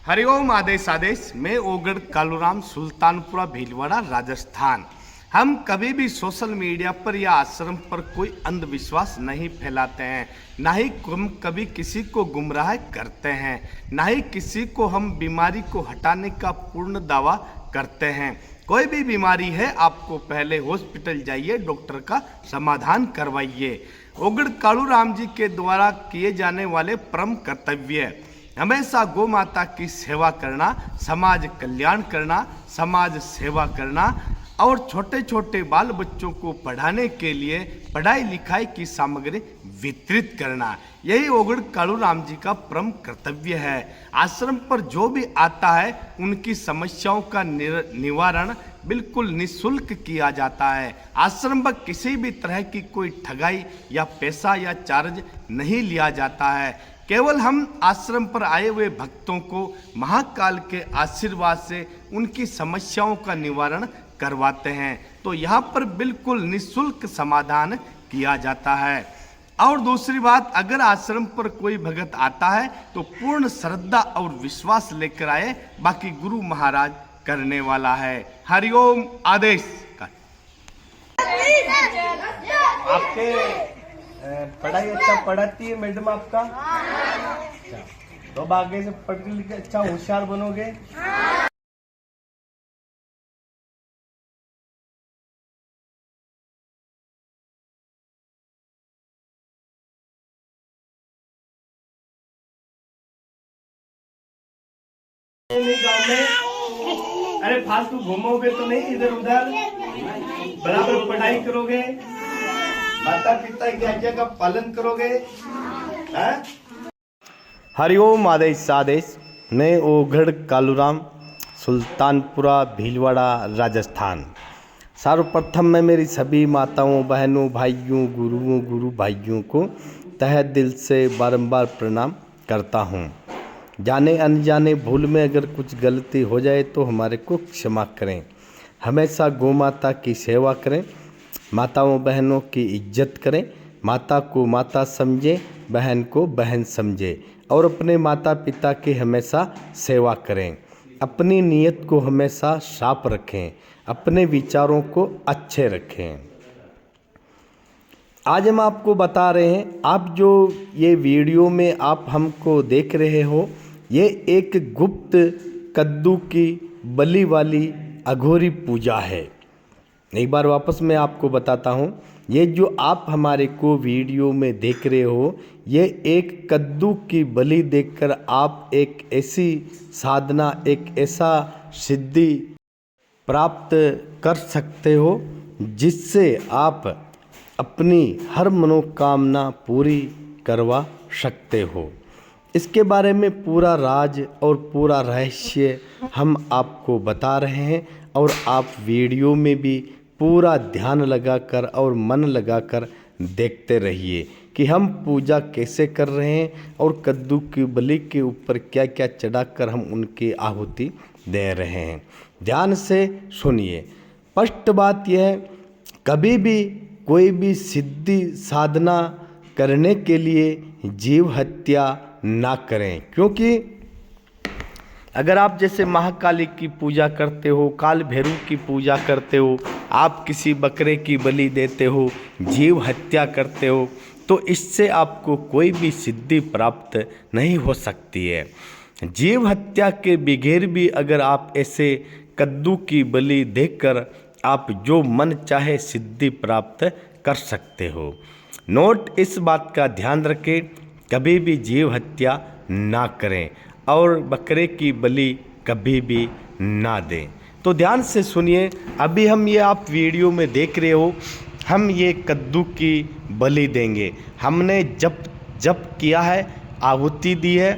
हरिओम आदेश आदेश। मैं ओगढ़ कालूराम, सुल्तानपुरा भीलवाड़ा, राजस्थान। हम कभी भी सोशल मीडिया पर या आश्रम पर कोई अंधविश्वास नहीं फैलाते हैं, ना ही हम कभी किसी को गुमराह करते हैं, ना ही किसी को हम बीमारी को हटाने का पूर्ण दावा करते हैं। कोई भी बीमारी है, आपको पहले हॉस्पिटल जाइए, डॉक्टर का समाधान करवाइए। ओगढ़ कालूराम जी के द्वारा किए जाने वाले परम कर्तव्य हमेशा गौ माता की सेवा करना, समाज कल्याण करना, समाज सेवा करना और छोटे छोटे बाल बच्चों को पढ़ाने के लिए पढ़ाई लिखाई की सामग्री वितरित करना, यही ओगढ़ कालूराम जी का परम कर्तव्य है। आश्रम पर जो भी आता है उनकी समस्याओं का निवारण बिल्कुल निःशुल्क किया जाता है। आश्रम पर किसी भी तरह की कोई ठगाई या पैसा या चार्ज नहीं लिया जाता है। केवल हम आश्रम पर आए हुए भक्तों को महाकाल के आशीर्वाद से उनकी समस्याओं का निवारण करवाते हैं। तो यहाँ पर बिल्कुल निःशुल्क समाधान किया जाता है। और दूसरी बात, अगर आश्रम पर कोई भगत आता है तो पूर्ण श्रद्धा और विश्वास लेकर आए, बाकी गुरु महाराज करने वाला है। हरिओम आदेश। आपके पढ़ाई अच्छा पढ़ाती है मैडम आपका? अच्छा, तो अब आगे से पढ़ लिख के अच्छा होशियार बनोगे। गाँव में अरे फालतू घूमोगे तो नहीं, इधर उधर बराबर पढ़ाई करोगे, माता पिता की आज्ञा का पालन करोगे। हरिओम आदेश आदेश। मैं ओगढ़ कालूराम, सुल्तानपुरा भीलवाड़ा, राजस्थान। सर्वप्रथम मैं मेरी सभी माताओं, बहनों, भाइयों, गुरुओं, गुरु भाइयों को तहे दिल से बारंबार प्रणाम करता हूँ। जाने अनजाने भूल में अगर कुछ गलती हो जाए तो हमारे को क्षमा करें। हमेशा गौ माता की सेवा करें, माताओं बहनों की इज्जत करें, माता को माता समझें, बहन को बहन समझें और अपने माता पिता की हमेशा सेवा करें। अपनी नीयत को हमेशा साफ रखें, अपने विचारों को अच्छे रखें। आज हम आपको बता रहे हैं, आप जो ये वीडियो में आप हमको देख रहे हो, ये एक गुप्त कद्दू की बलि वाली अघोरी पूजा है। एक बार वापस मैं आपको बताता हूँ, ये जो आप हमारे को वीडियो में देख रहे हो, ये एक कद्दू की बलि देखकर आप एक ऐसी साधना, एक ऐसा सिद्धि प्राप्त कर सकते हो जिससे आप अपनी हर मनोकामना पूरी करवा सकते हो। इसके बारे में पूरा राज और पूरा रहस्य हम आपको बता रहे हैं और आप वीडियो में भी पूरा ध्यान लगाकर और मन लगाकर देखते रहिए कि हम पूजा कैसे कर रहे हैं और कद्दू की बलि के ऊपर क्या क्या चढ़ाकर हम उनकी आहुति दे रहे हैं। ध्यान से सुनिए। स्पष्ट बात यह है, कभी भी कोई भी सिद्धि साधना करने के लिए जीव हत्या ना करें, क्योंकि अगर आप जैसे महाकाली की पूजा करते हो, काल भैरव की पूजा करते हो, आप किसी बकरे की बलि देते हो, जीव हत्या करते हो, तो इससे आपको कोई भी सिद्धि प्राप्त नहीं हो सकती है। जीव हत्या के बगैर भी अगर आप ऐसे कद्दू की बलि देकर आप जो मन चाहे सिद्धि प्राप्त कर सकते हो। नोट इस बात का ध्यान रखें, कभी भी जीव हत्या ना करें और बकरे की बलि कभी भी ना दें। तो ध्यान से सुनिए। अभी हम ये आप वीडियो में देख रहे हो, हम ये कद्दू की बलि देंगे। हमने जप किया है, आहुति दी है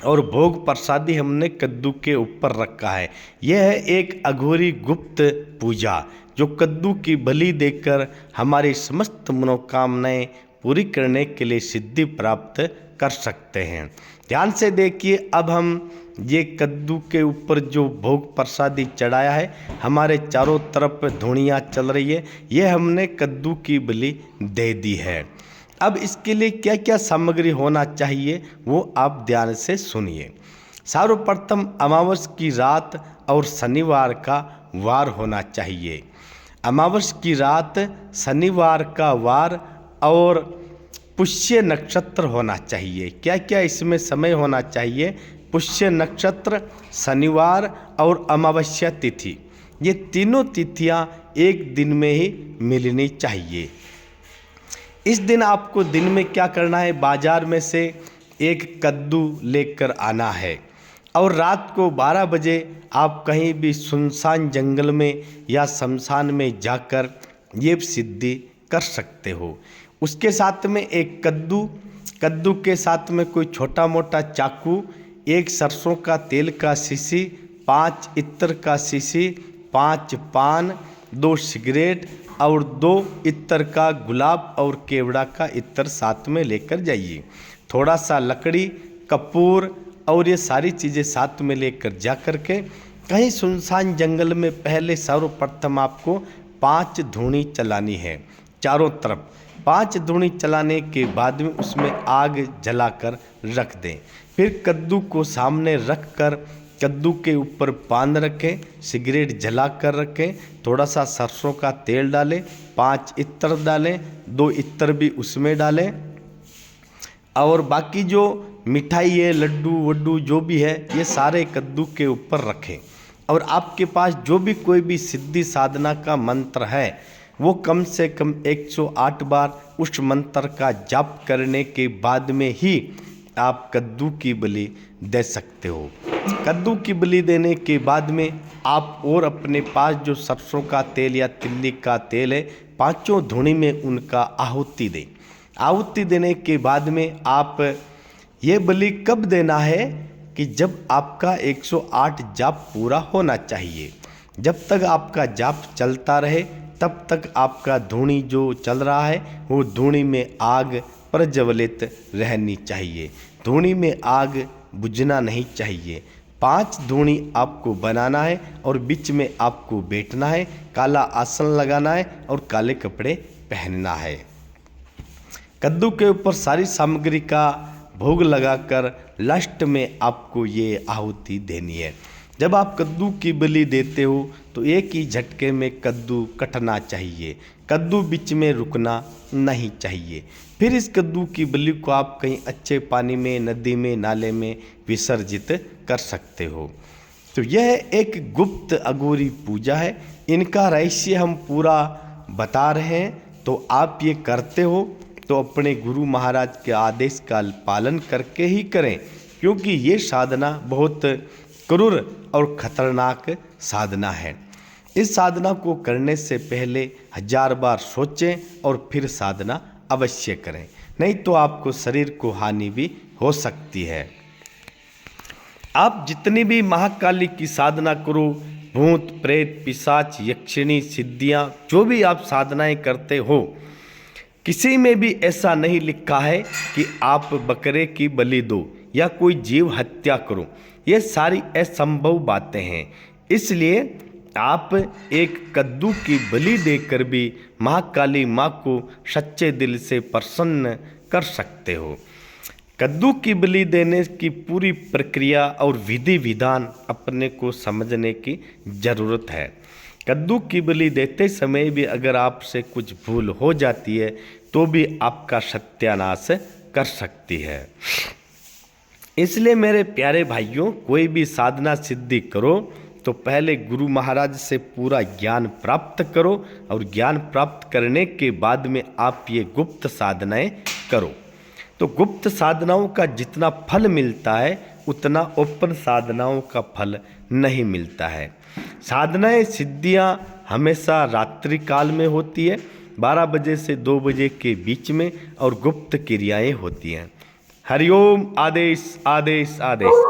और भोग प्रसादी हमने कद्दू के ऊपर रखा है। यह है एक अघोरी गुप्त पूजा जो कद्दू की बलि देकर हमारी समस्त मनोकामनाएं पूरी करने के लिए सिद्धि प्राप्त कर सकते हैं। ध्यान से देखिए। अब हम ये कद्दू के ऊपर जो भोग प्रसादी चढ़ाया है, हमारे चारों तरफ धुनियाँ चल रही है, ये हमने कद्दू की बलि दे दी है। अब इसके लिए क्या क्या सामग्री होना चाहिए वो आप ध्यान से सुनिए। सर्वप्रथम अमावस की रात और शनिवार का वार होना चाहिए। अमावस की रात, शनिवार का वार और पुष्य नक्षत्र होना चाहिए। क्या क्या इसमें समय होना चाहिए? पुष्य नक्षत्र, शनिवार और अमावस्या तिथि, ये तीनों तिथियां एक दिन में ही मिलनी चाहिए। इस दिन आपको दिन में क्या करना है? बाजार में से एक कद्दू लेकर आना है और रात को 12 बजे आप कहीं भी सुनसान जंगल में या शमशान में जाकर ये सिद्धि कर सकते हो। उसके साथ में एक कद्दू के साथ में कोई छोटा मोटा चाकू, एक सरसों का तेल का शीशी, 5 इत्र का शीशी, 5 पान, 2 सिगरेट और 2 इत्र का गुलाब और केवड़ा का इत्र साथ में लेकर जाइए। थोड़ा सा लकड़ी, कपूर और ये सारी चीज़ें साथ में लेकर जा कर के कहीं सुनसान जंगल में पहले सर्वप्रथम आपको 5 धूनी चलानी है चारों तरफ। 5 धूनी चलाने के बाद में उसमें आग जलाकर रख दें। फिर कद्दू को सामने रख कर कद्दू के ऊपर पान रखें, सिगरेट जला कर रखें, थोड़ा सा सरसों का तेल डालें, 5 इत्र डालें, 2 इत्र भी उसमें डालें और बाकी जो मिठाई है, लड्डू वड्डू जो भी है, ये सारे कद्दू के ऊपर रखें। और आपके पास जो भी कोई भी सिद्धि साधना का मंत्र है वो कम से कम 108 बार उस मंत्र का जाप करने के बाद में ही आप कद्दू की बलि दे सकते हो। कद्दू की बलि देने के बाद में आप और अपने पास जो सरसों का तेल या तिल्ली का तेल है, 5 धूनी में उनका आहुति दें। आहुति देने के बाद में आप ये बलि कब देना है कि जब आपका 108 जाप पूरा होना चाहिए। जब तक आपका जाप चलता रहे तब तक आपका धूनी जो चल रहा है वो धूनी में आग प्रज्वलित रहनी चाहिए, धूनी में आग बुझना नहीं चाहिए। 5 धूनी आपको बनाना है और बीच में आपको बैठना है, काला आसन लगाना है और काले कपड़े पहनना है। कद्दू के ऊपर सारी सामग्री का भोग लगाकर लास्ट में आपको ये आहुति देनी है। जब आप कद्दू की बलि देते हो तो एक ही झटके में कद्दू कटना चाहिए, कद्दू बीच में रुकना नहीं चाहिए। फिर इस कद्दू की बलि को आप कहीं अच्छे पानी में, नदी में, नाले में विसर्जित कर सकते हो। तो यह एक गुप्त अघोरी पूजा है, इनका रहस्य हम पूरा बता रहे हैं। तो आप ये करते हो तो अपने गुरु महाराज के आदेश का पालन करके ही करें, क्योंकि ये साधना बहुत क्रूर और खतरनाक साधना है। इस साधना को करने से पहले 1000 बार सोचें और फिर साधना अवश्य करें, नहीं तो आपको शरीर को हानि भी हो सकती है। आप जितनी भी महाकाली की साधना करो, भूत प्रेत पिशाच यक्षिणी सिद्धियां जो भी आप साधनाएं करते हो, किसी में भी ऐसा नहीं लिखा है कि आप बकरे की बलि दो या कोई जीव हत्या करो। ये सारी असंभव बातें हैं। इसलिए आप एक कद्दू की बलि देकर भी महाकाली माँ को सच्चे दिल से प्रसन्न कर सकते हो। कद्दू की बलि देने की पूरी प्रक्रिया और विधि विधान अपने को समझने की ज़रूरत है। कद्दू की बलि देते समय भी अगर आपसे कुछ भूल हो जाती है तो भी आपका सत्यानाश कर सकती है। इसलिए मेरे प्यारे भाइयों, कोई भी साधना सिद्धि करो तो पहले गुरु महाराज से पूरा ज्ञान प्राप्त करो और ज्ञान प्राप्त करने के बाद में आप ये गुप्त साधनाएं करो। तो गुप्त साधनाओं का जितना फल मिलता है उतना ओपन साधनाओं का फल नहीं मिलता है। साधनाएं सिद्धियां हमेशा रात्रि काल में होती है, 12 बजे से 2 बजे के बीच में, और गुप्त क्रियाएं होती हैं। हरिओम। आदेश आदेश आदेश।